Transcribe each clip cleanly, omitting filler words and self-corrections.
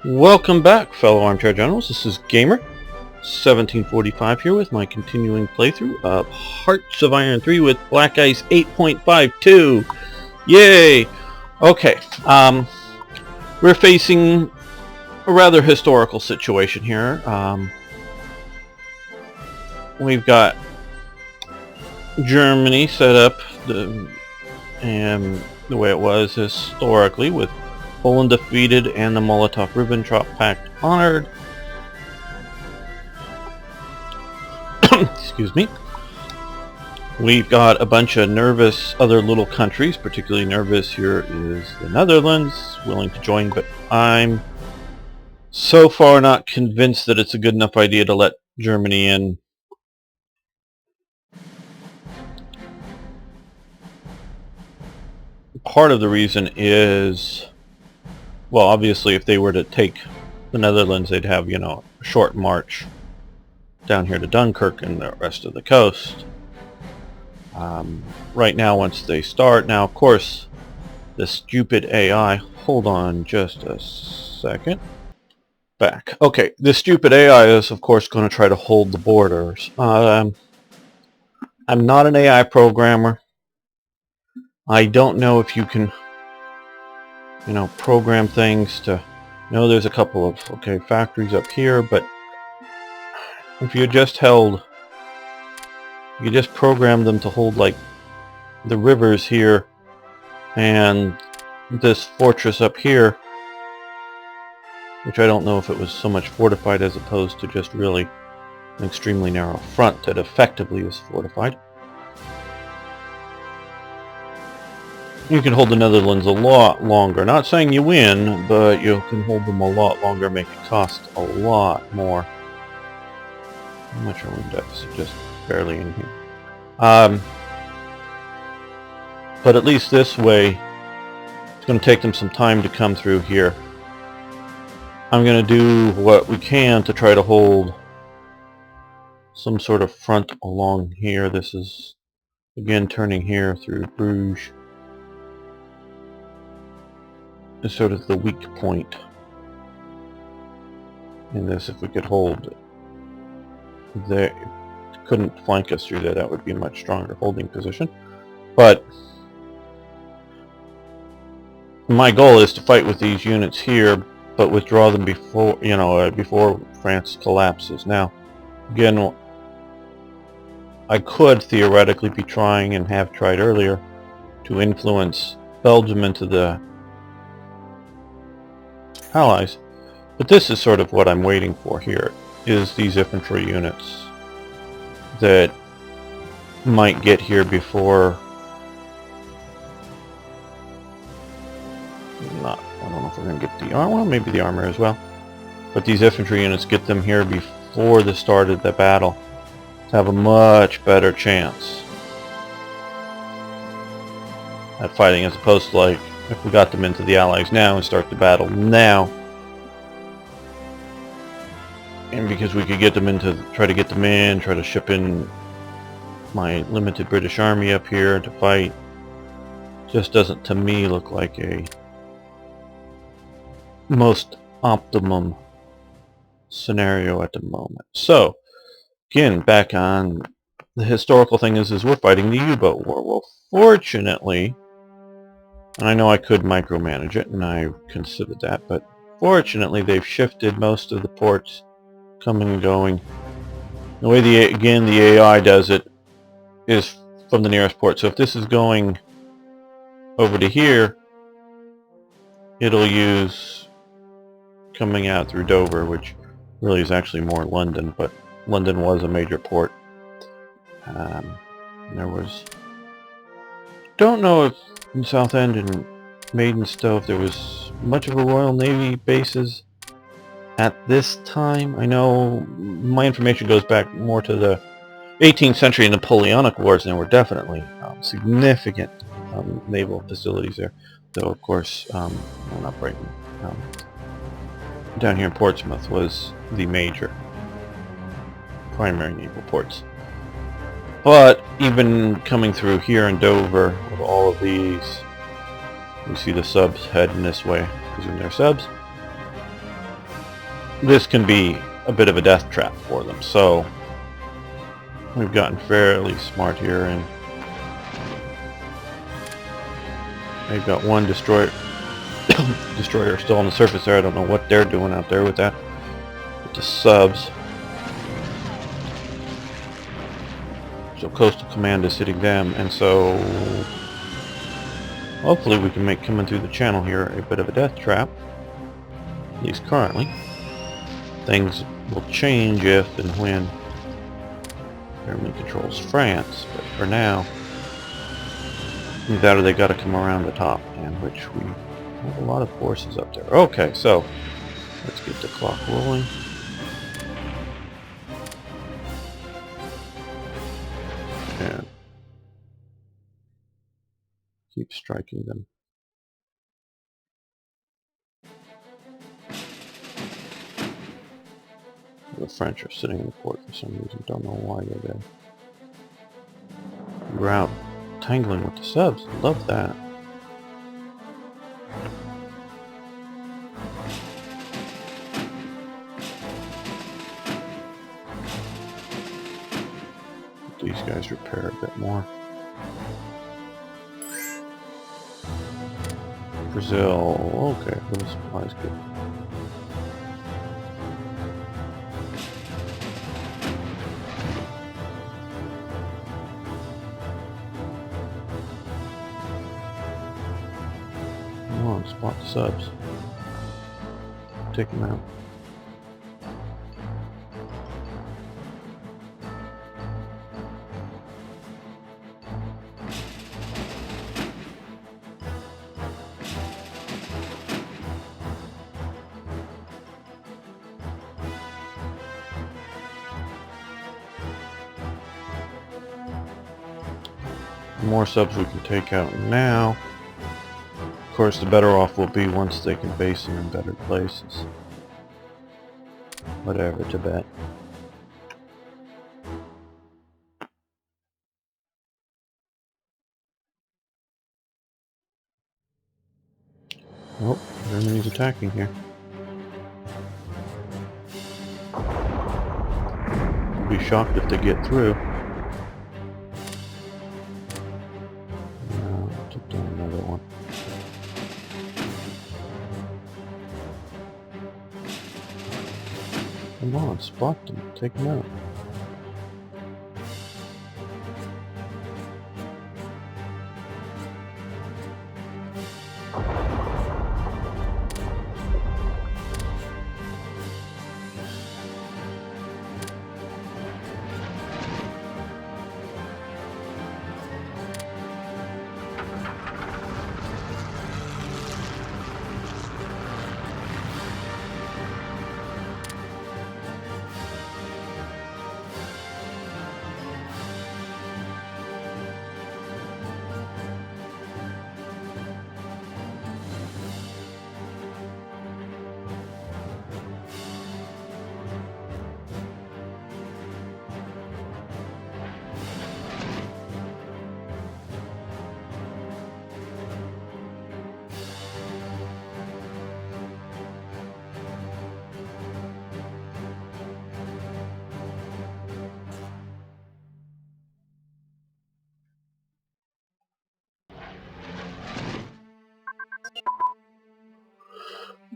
Welcome back, fellow armchair generals. This is Gamer 1745 here with my continuing playthrough of Hearts of Iron 3 with Black Ice 8.52. Yay! Okay, we're facing a rather historical situation here. We've got Germany set up and the way it was historically, with Poland defeated and the Molotov-Ribbentrop Pact honored. Excuse me. We've got a bunch of nervous other little countries. Particularly nervous here is the Netherlands, willing to join, but I'm so far not convinced that it's a good enough idea to let Germany in. Part of the reason is, well, obviously if they were to take the Netherlands, they'd have, a short march down here to Dunkirk and the rest of the coast. Right now, once they start, now of course, the stupid AI, hold on just a second, back. Okay, the stupid AI is of course going to try to hold the borders. I'm not an AI programmer. I don't know if you can, program things to, there's a couple of, factories up here, but if you just programmed them to hold, like, the rivers here and this fortress up here, which I don't know if it was so much fortified as opposed to just really an extremely narrow front that effectively is fortified. You can hold the Netherlands a lot longer. Not saying you win, but you can hold them a lot longer, make it cost a lot more. How much are we in deficit? Just barely in here. But at least this way, it's going to take them some time to come through here. I'm going to do what we can to try to hold some sort of front along here. This is, again, turning here through Bruges. Is sort of the weak point in this. If we could hold, they couldn't flank us through there. That would be a much stronger holding position. But my goal is to fight with these units here, but withdraw them before, before France collapses. Now, again, I could theoretically be trying, and have tried earlier, to influence Belgium into the Allies, but this is sort of what I'm waiting for here, is these infantry units that might get here before, I don't know if we're going to get the armor, well, maybe the armor as well, but these infantry units, get them here before the start of the battle to have a much better chance at fighting, as opposed to, like, if we got them into the Allies now and start the battle now, and because we could get them into, try to ship in my limited British army up here to fight, just doesn't to me look like a most optimum scenario at the moment. So again, back on the historical thing is we're fighting the U-boat war. Well, fortunately, and I know I could micromanage it, and I considered that, but fortunately they've shifted most of the ports coming and going. The way the AI does it is from the nearest port. So if this is going over to here, it'll use coming out through Dover, which really is actually more London, but London was a major port. There was, don't know if in Southend and Maidstone if there was much of a Royal Navy bases at this time. I know my information goes back more to the 18th century Napoleonic Wars, and there were definitely significant naval facilities there. Though, of course, well, not Brighton. Down here in Portsmouth was the major primary naval ports. But even coming through here in Dover, with all of these, you see the subs heading this way. Presume they're subs. this can be a bit of a death trap for them. So we've gotten fairly smart here, and they've got one destroyer still on the surface there. I don't know what they're doing out there with that, with the subs. So Coastal Command is hitting them, and so hopefully we can make coming through the channel here a bit of a death trap, at least currently. Things will change if and when Germany controls France, but for now, either they got to come around the top, and which we have a lot of forces up there. Okay, so let's get the clock rolling. And keep striking them. The French are sitting in the port for some reason. Don't know why they're there. We're out tangling with the subs. Love that. These guys repair a bit more. Brazil. Okay, little supplies good. Come on, spot the subs. Take them out. The more subs we can take out now, of course, the better off we'll be once they can base them in better places. Whatever, Tibet. Oh, Germany's attacking here. I'll be shocked if they get through. Took down another one. Come on, spot them. Take them out.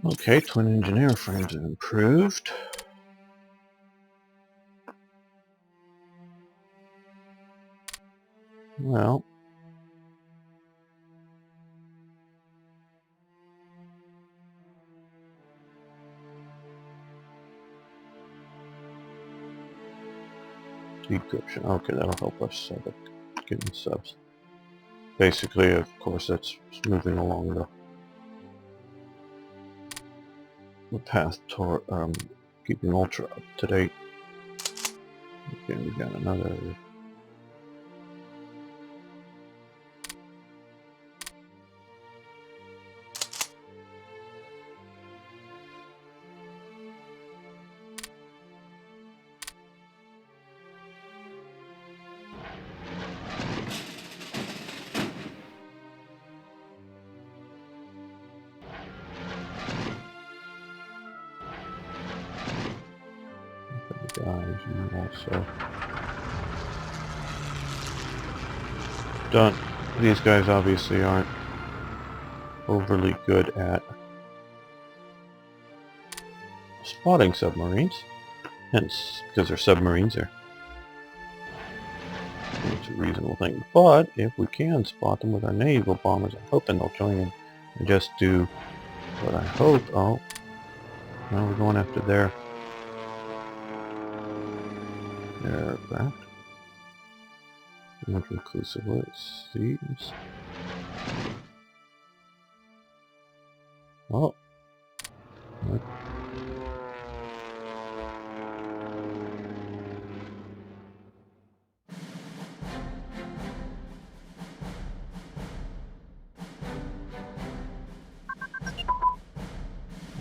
Okay, twin engineer frames have improved. Well, decryption. Okay, that'll help us getting subs. Basically, of course, that's moving along the path toward keeping ultra up to date. Okay, we got another. you also done. These guys obviously aren't overly good at spotting submarines, hence, because they're submarines, it's a reasonable thing. But if we can spot them with our naval bombers, I'm hoping they'll join in and just do what I hope. Oh, now we're going after their aircraft. Not conclusively, it seems. Oh. What?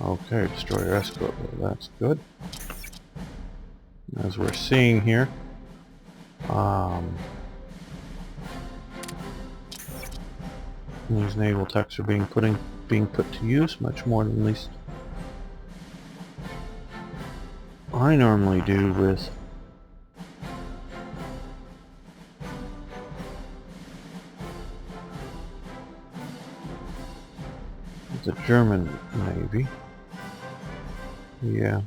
Okay, destroyer escort. Well, that's good. As we're seeing here, these naval techs are being put to use much more than at least I normally do with the German Navy. Yeah.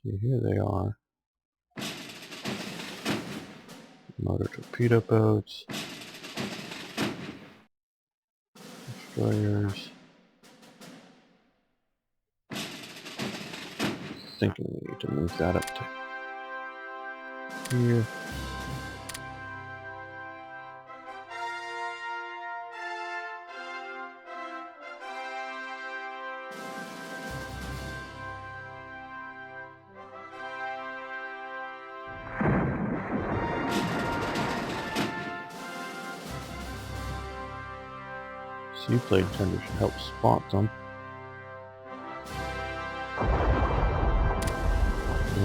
See, here they are. Motor torpedo boats. Destroyers. Thinking we need to move that up to here. Seaplane tender should help spot them.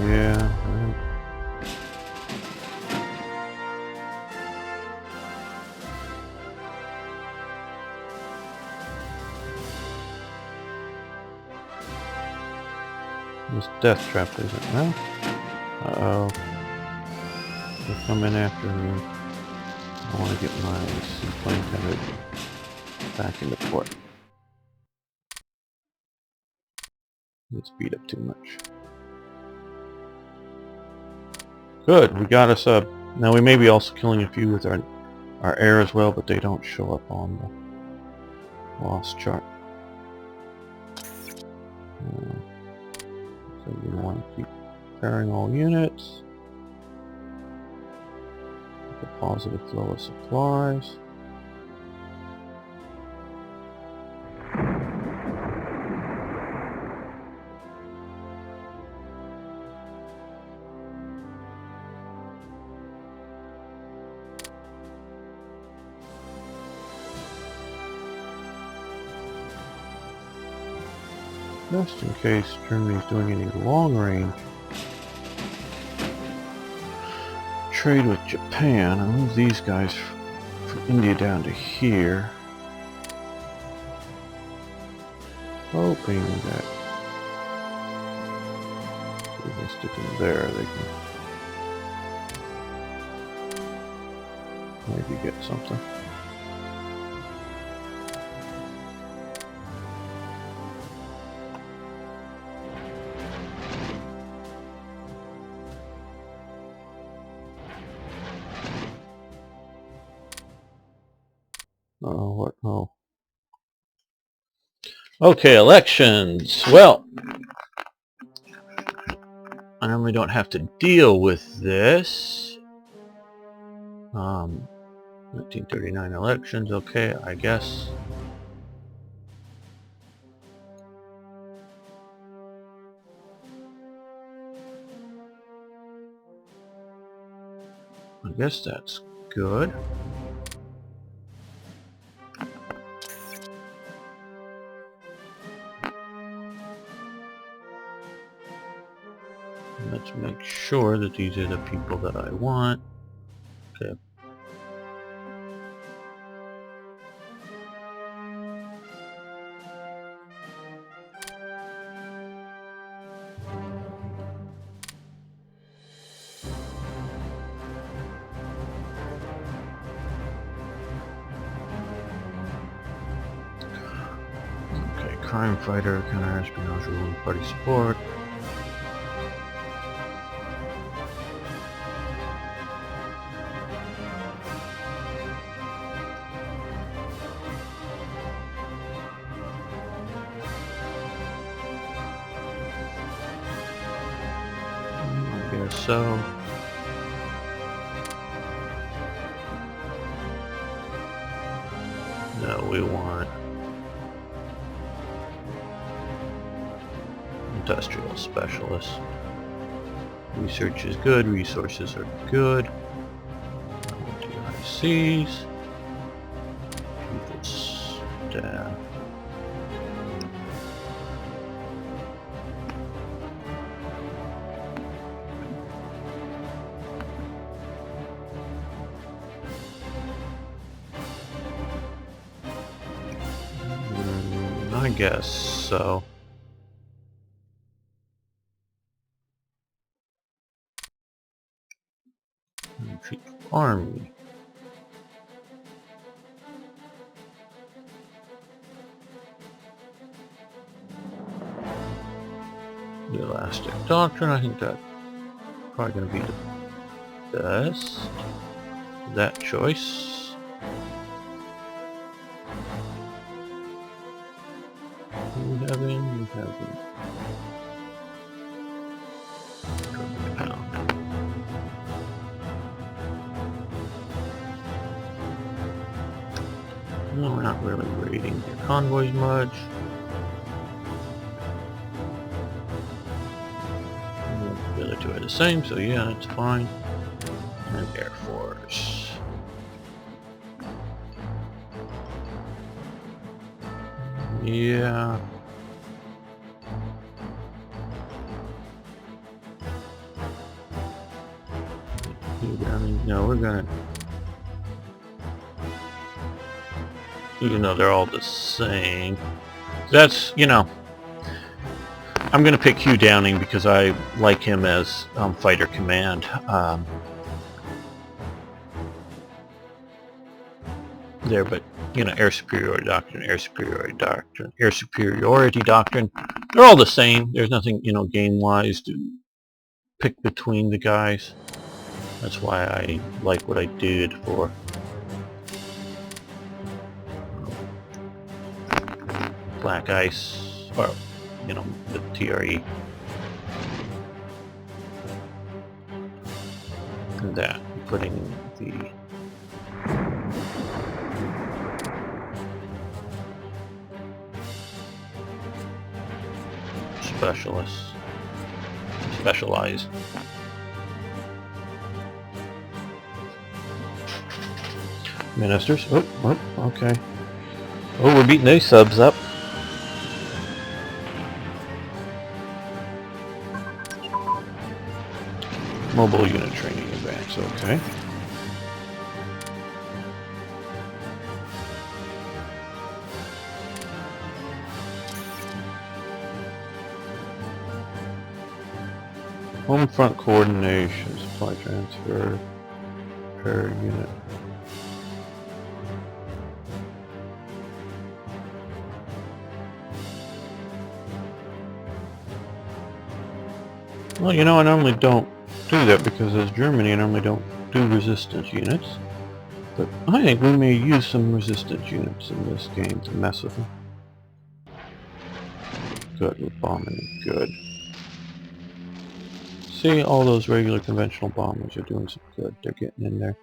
Yeah. Well. This death trap isn't now. Uh-oh. They're coming after me. I want to get my seaplane tender back into port. It's beat up too much. Good, we got us up. Now we may be also killing a few with our air as well, but they don't show up on the loss chart. So we want to keep pairing all units. The positive flow of supplies. Just in case Germany's doing any long range trade with Japan, I'll move these guys from India down to here. Hoping that if they stick them there, they can maybe get something. Oh, what? Oh. Okay, elections. Well, I normally don't have to deal with this. 1939 elections. Okay, I guess. I guess that's good. Let's make sure that these are the people that I want. Okay. Okay, crime fighter, counter espionage, ruling party support. I guess so. No, we want industrial specialist. Research is good, resources are good. DICs. People staff. I guess so. Chief Army. The Elastic Doctrine, I think that's probably going to be the best. That choice. We have in, we have in. No, we're not really raiding the convoys much. The other two are the same, so yeah, that's fine. And Air Force. Yeah. No, we're gonna... Even though they're all the same. That's, you know... I'm gonna pick Hugh Downing because I like him as fighter command. There, but you know, air superiority doctrine, air superiority doctrine, air superiority doctrine. They're all the same. There's nothing, you know, game-wise to pick between the guys. That's why I like what I did for Black Ice, or you know, the TRE. And that, putting the specialized. Ministers. Oh, okay. Oh, we're beating these subs up. Mobile unit training advance, okay. Home front coordination, supply transfer per unit. Well, you know, I normally don't do that because as Germany, I normally don't do resistance units. But I think we may use some resistance units in this game to mess with them. Good, we're bombing good. See, all those regular conventional bombers are doing some good. They're getting in there.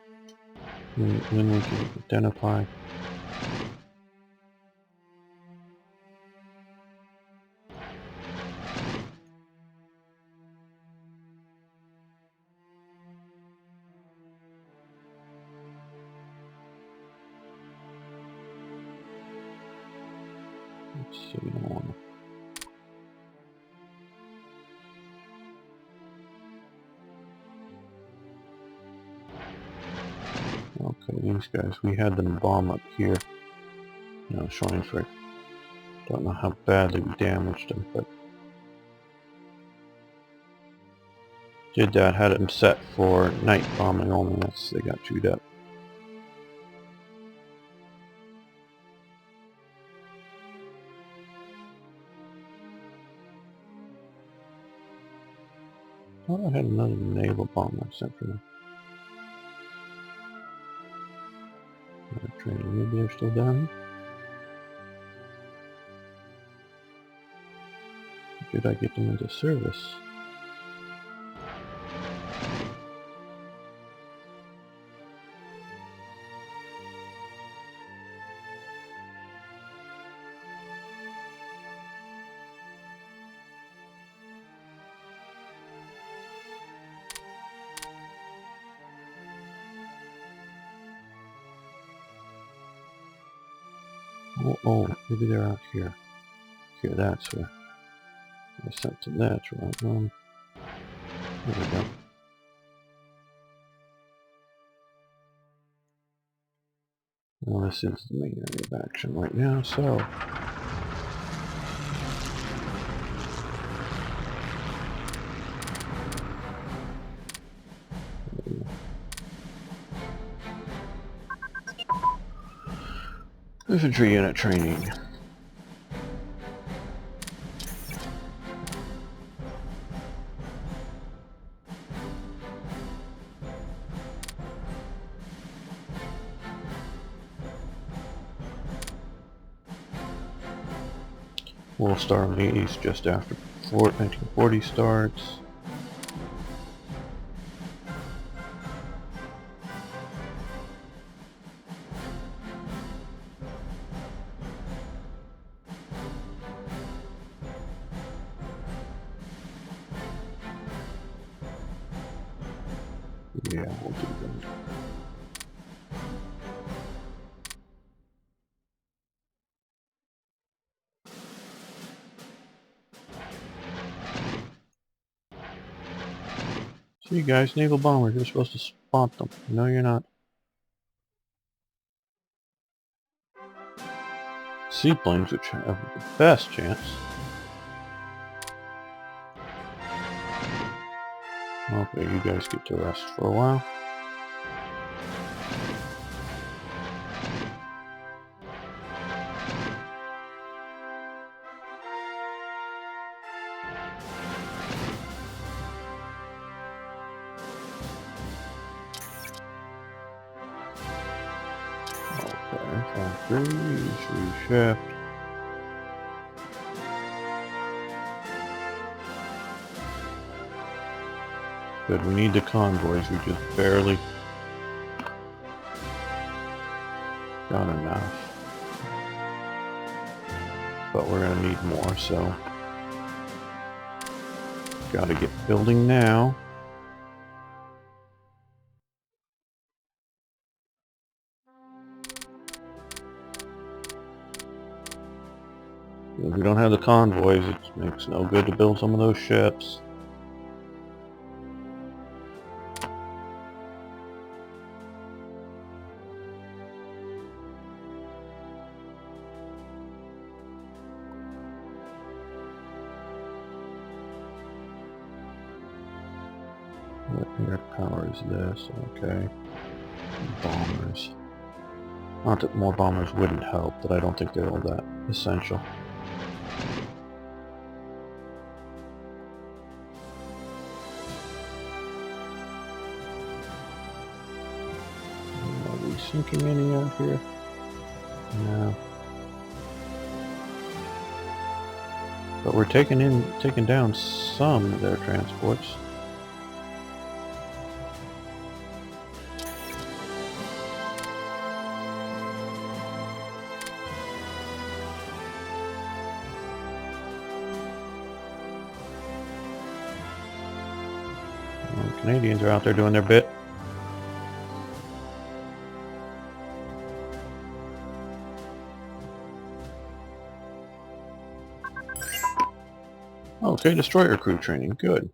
When we can identify. Let's see, we don't want to. These guys, we had them bomb up here. No, Schweinfurt. Don't know how badly we damaged them, but did that. Had them set for night bombing only. That's they got chewed up. Thought I had another naval bomber sent for them. Training. Maybe they're still down. Did I get them into service? Oh, maybe they're out here. Here, that's where I sent to that. Right. There we go. Well, this is the main area of action right now, so infantry unit training. We'll start on the east just after 1940 starts. Yeah, we'll do that. See, guys, naval bombers, you're supposed to spot them. No, you're not. Seaplanes, which have the best chance. Okay, you guys get to rest for a while. Okay, factories, reshipped. Good, we need the convoys, we just barely got enough. But we're gonna need more, so gotta get building now. If we don't have the convoys, it makes no good to build some of those ships. What air power is this? Okay. Bombers. Not that more bombers wouldn't help, but I don't think they're all that essential. Are we sinking any out here? No. But we're taking down some of their transports. The Canadians are out there doing their bit. Okay, destroyer crew training, good.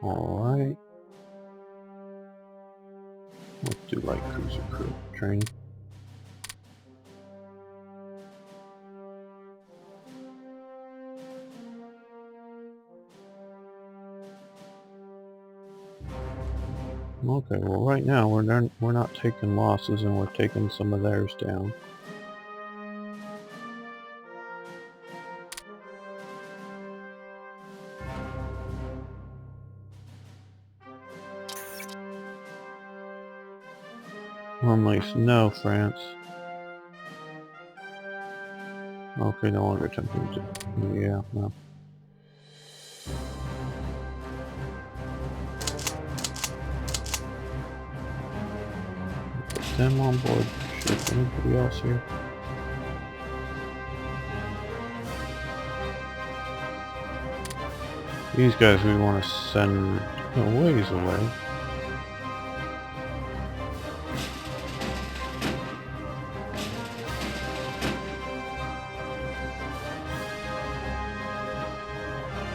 Alright. Let's do light cruiser crew training. Okay, well right now we're not taking losses and we're taking some of theirs down. Unleash, no, France. Okay, no longer attempting to. Yeah, no. Put them on board. Shoot anybody else here. These guys we want to send a ways away.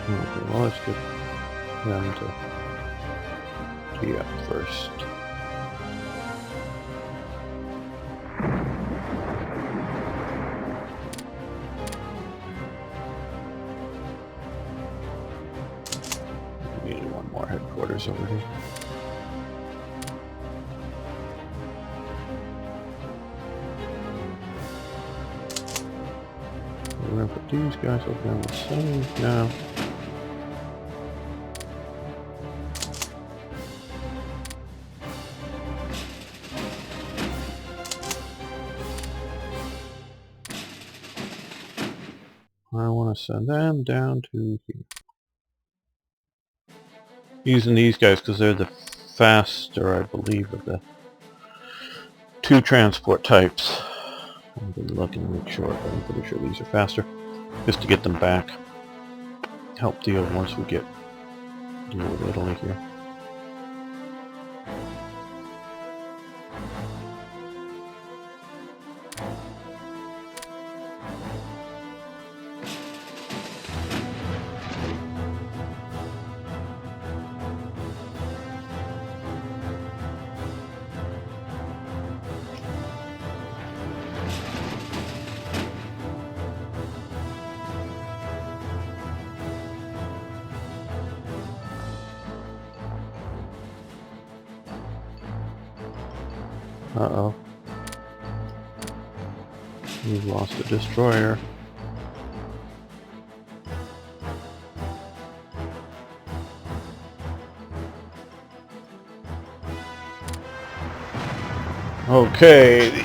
Okay, well let's get them to tee up first. We needed one more headquarters over here. We're gonna put these guys over on the side now. I want to send them down to here. Using these guys because they're the faster, I believe, of the two transport types. I've been looking to make sure, but I'm pretty sure these are faster. Just to get them back. Help deal once we deal with Italy here. Uh-oh. We've lost a destroyer. Okay, the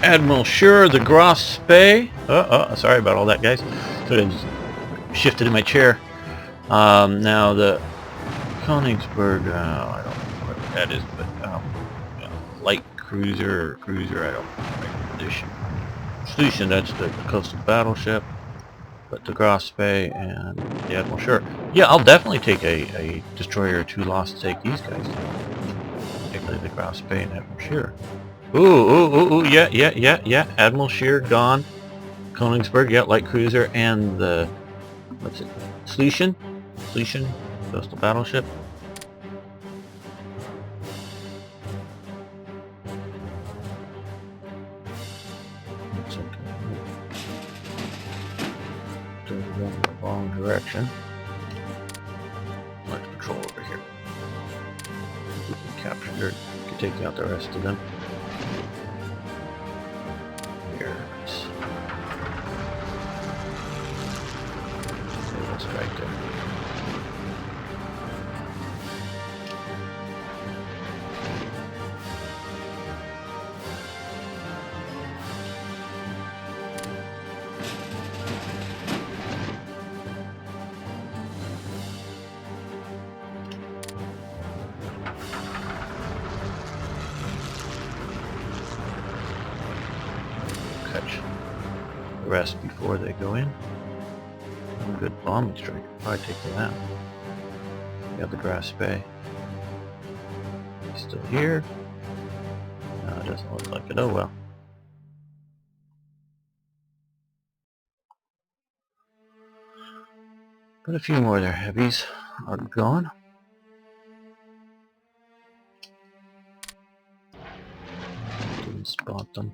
Admiral Sure, the Gross Spey. Sorry about all that, guys. Could have shifted in my chair. Now the Königsberg, I don't know what that is, but light cruiser, I don't know. Edition. Solution, that's the coastal battleship. But the Gross Spey and the Admiral Sure. Yeah, I'll definitely take a destroyer or two lost to take these guys down. Particularly the Gross Spey and Admiral Sure. Ooh, yeah. Admiral Scheer gone. Königsberg, yeah, light cruiser, and the, what's it? Schlesien, coastal battleship. Looks like they're going in the wrong direction. Let's patrol over here. We can capture her. We can take out the rest of them. Right there. Catch the rest before they go in. A good bombing strike. Probably take them out. We got the Gross Spey. He's still here. No, it doesn't look like it. Oh well. But a few more of their heavies are gone. bought them.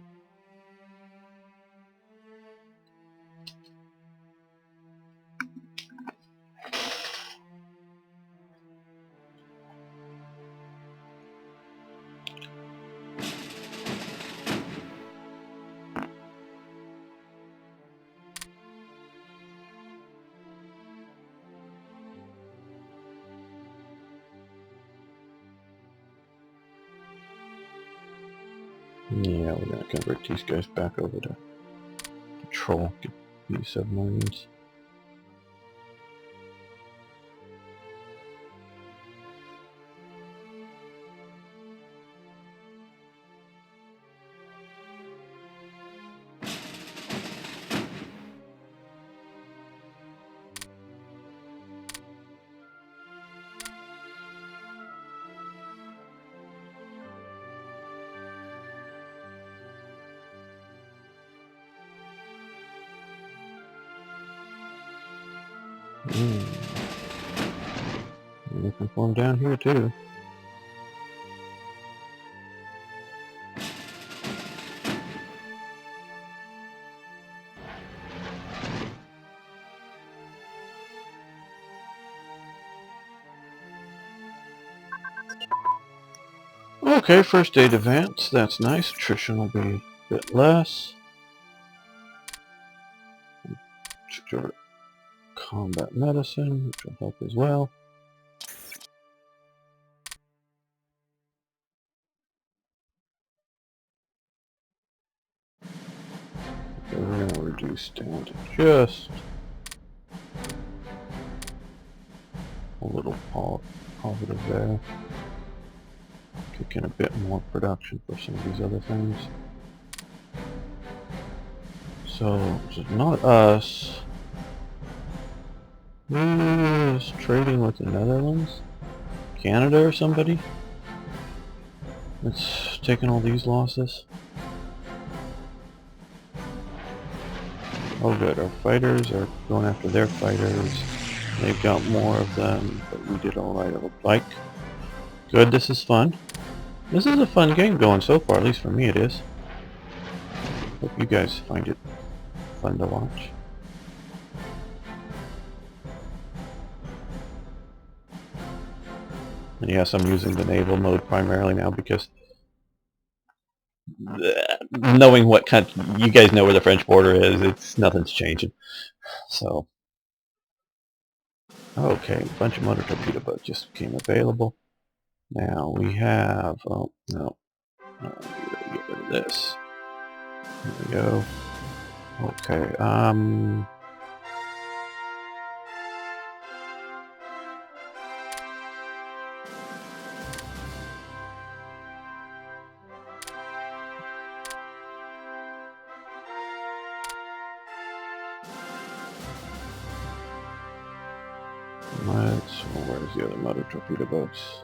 Yeah, we're gonna convert these guys back over to patrol, get these submarines. I'm looking for them down here too. Okay, first aid advance, that's nice. Attrition will be a bit less. Combat medicine, which will help as well. Okay, we're going to reduce down to just a little positive there. Kick in a bit more production for some of these other things. So, it's not us. Who's trading with the Netherlands? Canada or somebody? That's taking all these losses. Oh good, our fighters are going after their fighters. They've got more of them, but we did alright, it looked like. Good, this is fun. This is a fun game going so far, at least for me it is. Hope you guys find it fun to watch. And yes, I'm using the naval mode primarily now because knowing what country, you guys know where the French border is, nothing's changing. So, okay, a bunch of motor torpedo boats just became available. Now we have, oh no, get rid of this. There we go. Okay, where's the other motor torpedo boats?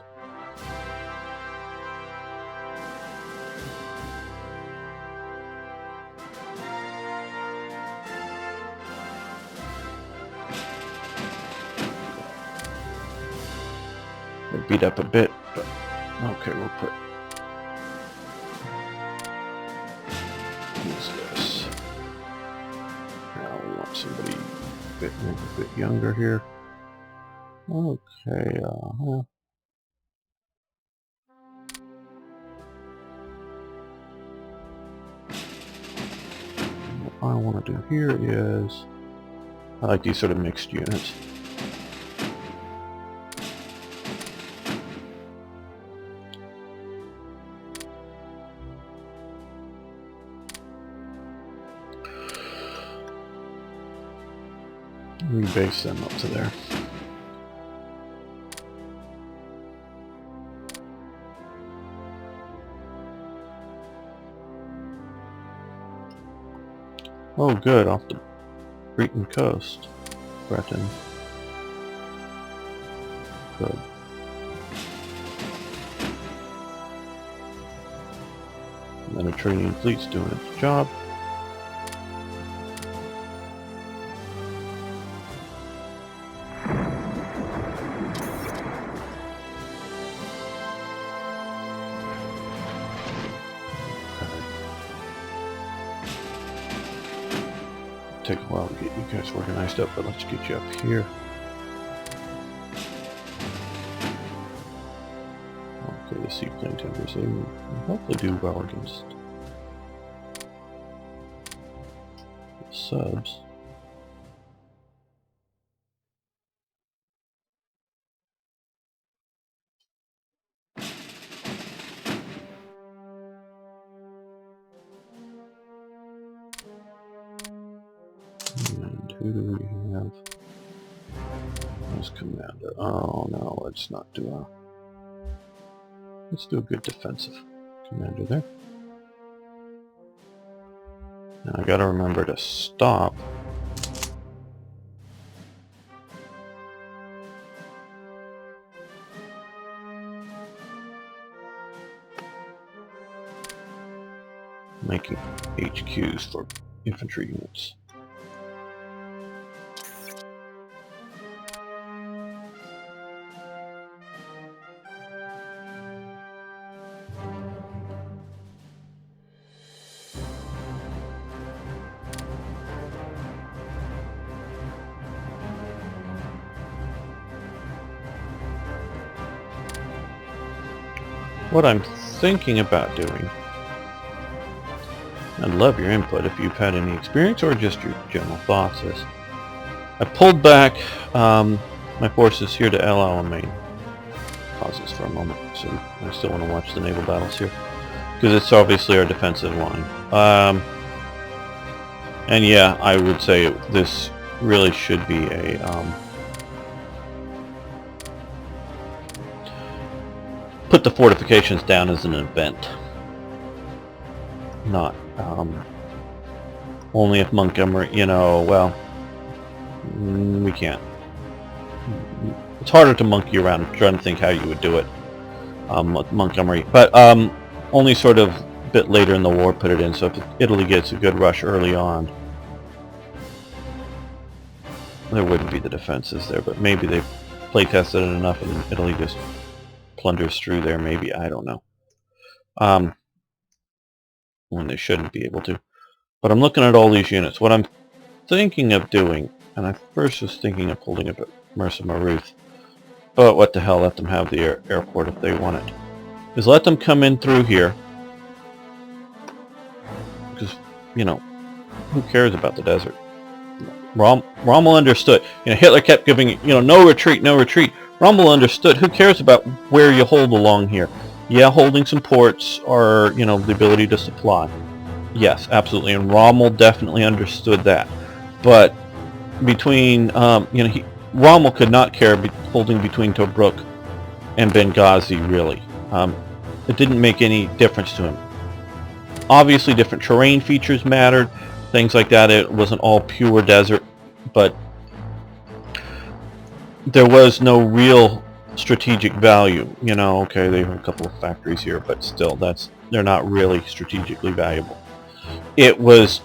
They're beat up a bit, but okay, we'll put this. Now we want somebody a bit younger here. Okay, what I want to do here is, I like these sort of mixed units. Rebase them up to there. Oh good, off the Breton coast. Breton. Good. The Mediterranean fleet's doing its job. take a while to get you guys organized up, but let's get you up here. Okay, the seaplane tenders, they will hopefully do well against the subs. And who do we have? As commander. Oh no, let's not do a... Let's do a good defensive commander there. Now I gotta remember to stop. Making HQs for infantry units. What I'm thinking about doing, I'd love your input if you've had any experience or just your general thoughts, is I pulled back my forces here to El Alamein. Pause this for a moment, so I still want to watch the naval battles here, because it's obviously our defensive line. And yeah, I would say this really should be a put the fortifications down as an event, not only if Montgomery, you know, well, we can't. It's harder to monkey around trying to think how you would do it with Montgomery, but only sort of a bit later in the war put it in, so if Italy gets a good rush early on, there wouldn't be the defenses there, but maybe they've play tested it enough and Italy just plunders through there, maybe, I don't know. When they shouldn't be able to. But I'm looking at all these units. What I'm thinking of doing, and I first was thinking of holding up at Mersa Maruth, but what the hell, let them have the airport if they want it, is let them come in through here, because, you know, who cares about the desert? Rommel understood. You know, Hitler kept giving, you know, no retreat, no retreat. Rommel understood. Who cares about where you hold along here? Yeah, holding some ports or, you know, the ability to supply. Yes, absolutely. And Rommel definitely understood that. But between, you know, Rommel could not care holding between Tobruk and Benghazi, really. It didn't make any difference to him. Obviously, different terrain features mattered, things like that. It wasn't all pure desert, but there was no real strategic value. You know, okay, they have a couple of factories here, but still, they're not really strategically valuable. It was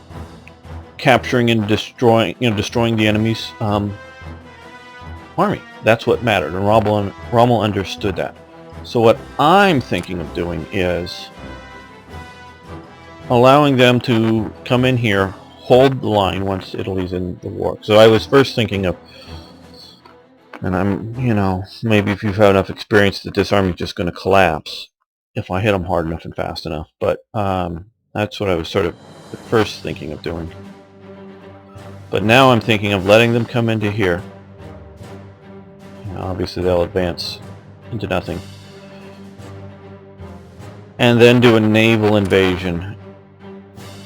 capturing and destroying the enemy's army. That's what mattered, and Rommel understood that. So what I'm thinking of doing is allowing them to come in here, hold the line once Italy's in the war. So I was first thinking of, and I'm, you know, maybe if you've had enough experience that this army's just going to collapse if I hit them hard enough and fast enough. But that's what I was sort of at first thinking of doing. But now I'm thinking of letting them come into here. You know, obviously they'll advance into nothing. And then do a naval invasion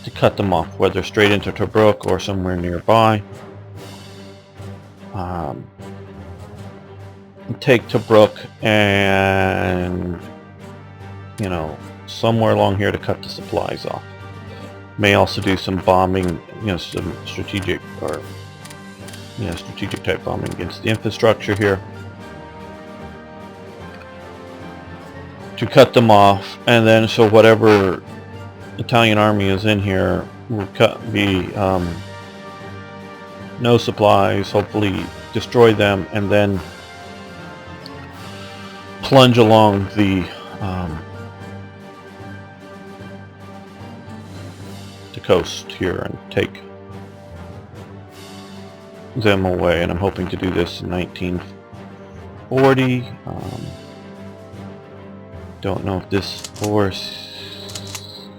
to cut them off, whether straight into Tobruk or somewhere nearby. Take Tobruk and, you know, somewhere along here to cut the supplies off. May also do some bombing, you know, some strategic or, you know, strategic type bombing against the infrastructure here to cut them off, and then so whatever Italian army is in here will be no supplies, hopefully destroy them, and then plunge along the coast here and take them away, and I'm hoping to do this in 1940. Don't know if this force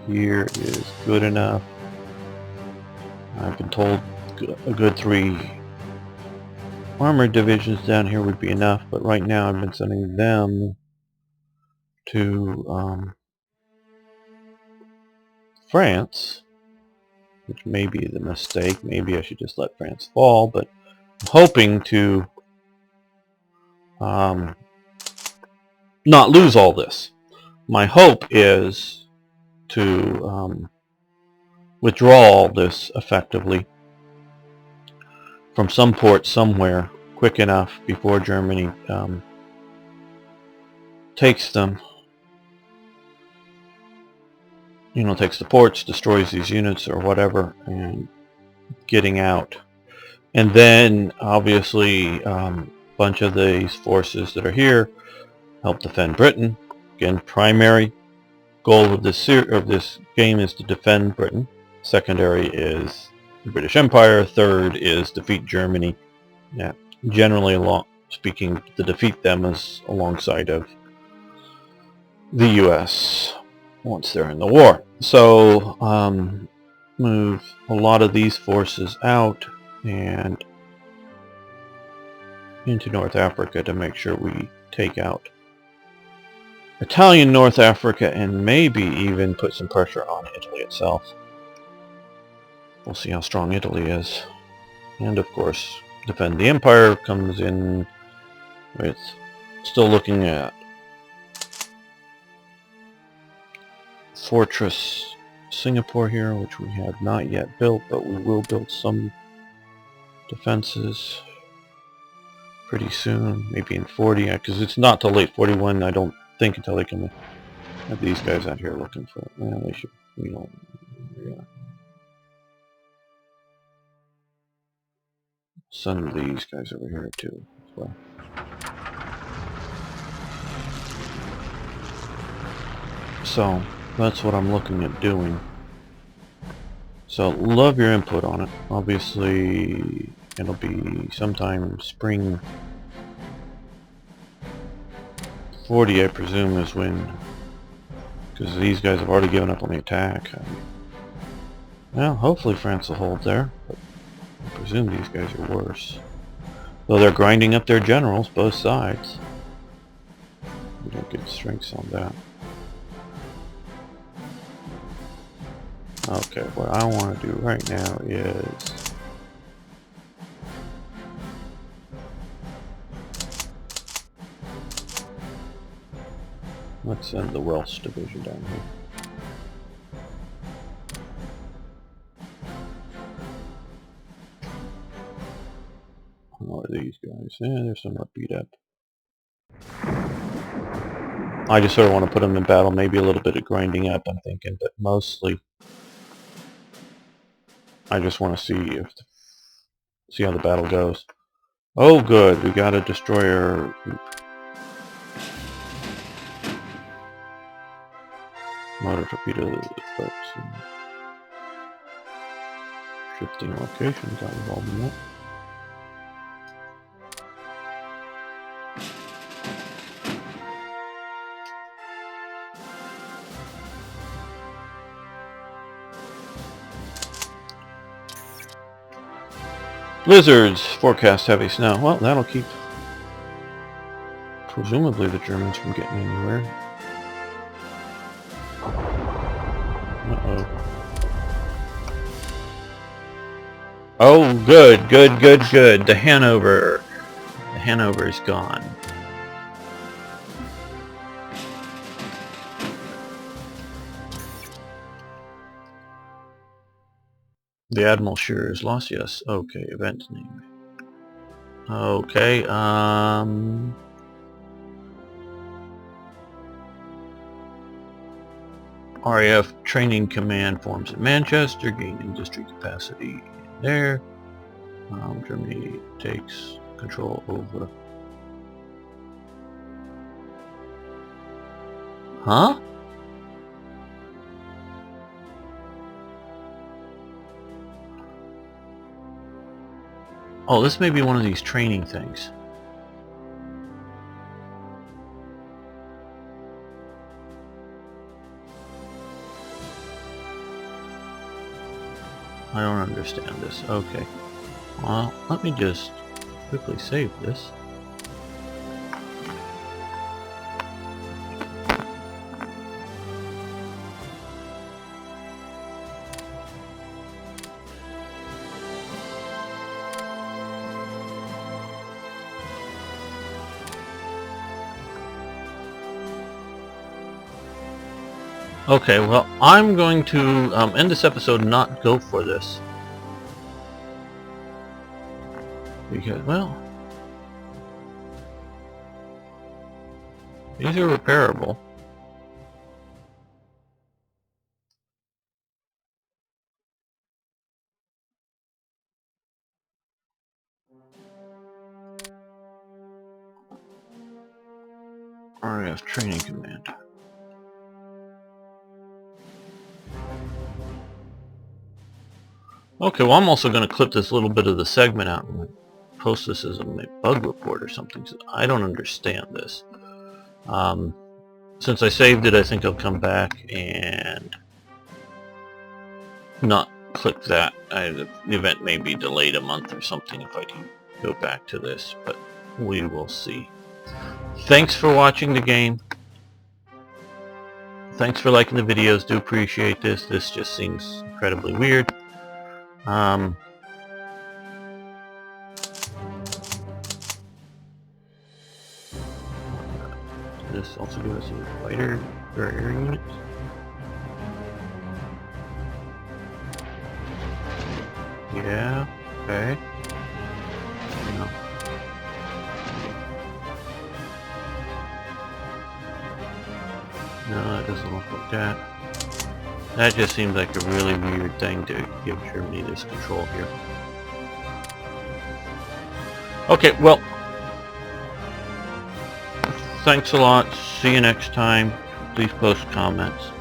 here is good enough. I've been told a good 3 armored divisions down here would be enough, but right now I've been sending them to France, which may be the mistake. Maybe I should just let France fall, but I'm hoping to not lose all this. My hope is to withdraw all this effectively from some port somewhere quick enough before Germany takes them. Takes the ports, destroys these units or whatever, and getting out. And then, obviously, a bunch of these forces that are here help defend Britain. Again, primary goal of this game is to defend Britain. Secondary is the British Empire. Third is defeat Germany. Yeah, generally, speaking, to defeat them is alongside of the U.S. once they're in the war. So, move a lot of these forces out and into North Africa to make sure we take out Italian North Africa and maybe even put some pressure on Italy itself. We'll see how strong Italy is. And of course, defend the empire comes in with still looking at Fortress Singapore here, which we have not yet built, but we will build some defenses pretty soon, maybe in 40, because it's not till late 41, I don't think, until they can have these guys out here looking for it. Well, they should, yeah. Send these guys over here too, as well. So, that's what I'm looking at doing. So, love your input on it. Obviously, it'll be sometime spring 40, I presume, is when, because these guys have already given up on the attack. Well, hopefully France will hold there, but I presume these guys are worse. Though they're grinding up their generals, both sides. We don't get strengths on that. Okay, what I want to do right now is let's send the Welsh division down here. What are these guys? They're somewhat beat up. I just sort of want to put them in battle, maybe a little bit of grinding up, I'm thinking, but mostly I just want to see how the battle goes. Oh good, we got a destroyer group. Motor torpedo folks. Shifting locations, I'm involved in that. Blizzards forecast heavy snow. Well, that'll keep presumably the Germans from getting anywhere. Uh-oh. Oh, good, good, good, good. The Hanover is gone. The Admiral sure is lost, yes. Okay, event name. Okay, RAF Training Command forms in Manchester, gain industry capacity there. Germany takes control over... Huh? Oh, this may be one of these training things. I don't understand this. Okay. Well, let me just quickly save this. Okay, well, I'm going to end this episode and not go for this. Because, well, these are repairable. RAF training command. Okay, well, I'm also going to clip this little bit of the segment out and post this as a bug report or something. I don't understand this. Since I saved it, I think I'll come back and not click that. The event may be delayed a month or something if I can go back to this, but we will see. Thanks for watching the game. Thanks for liking the videos. Do appreciate this. This just seems incredibly weird. This also gives us a fighter or air units. Yeah, okay. No. No, it doesn't look like that. That just seems like a really weird thing to give Germany this control here. Okay, well, thanks a lot. See you next time. Please post comments.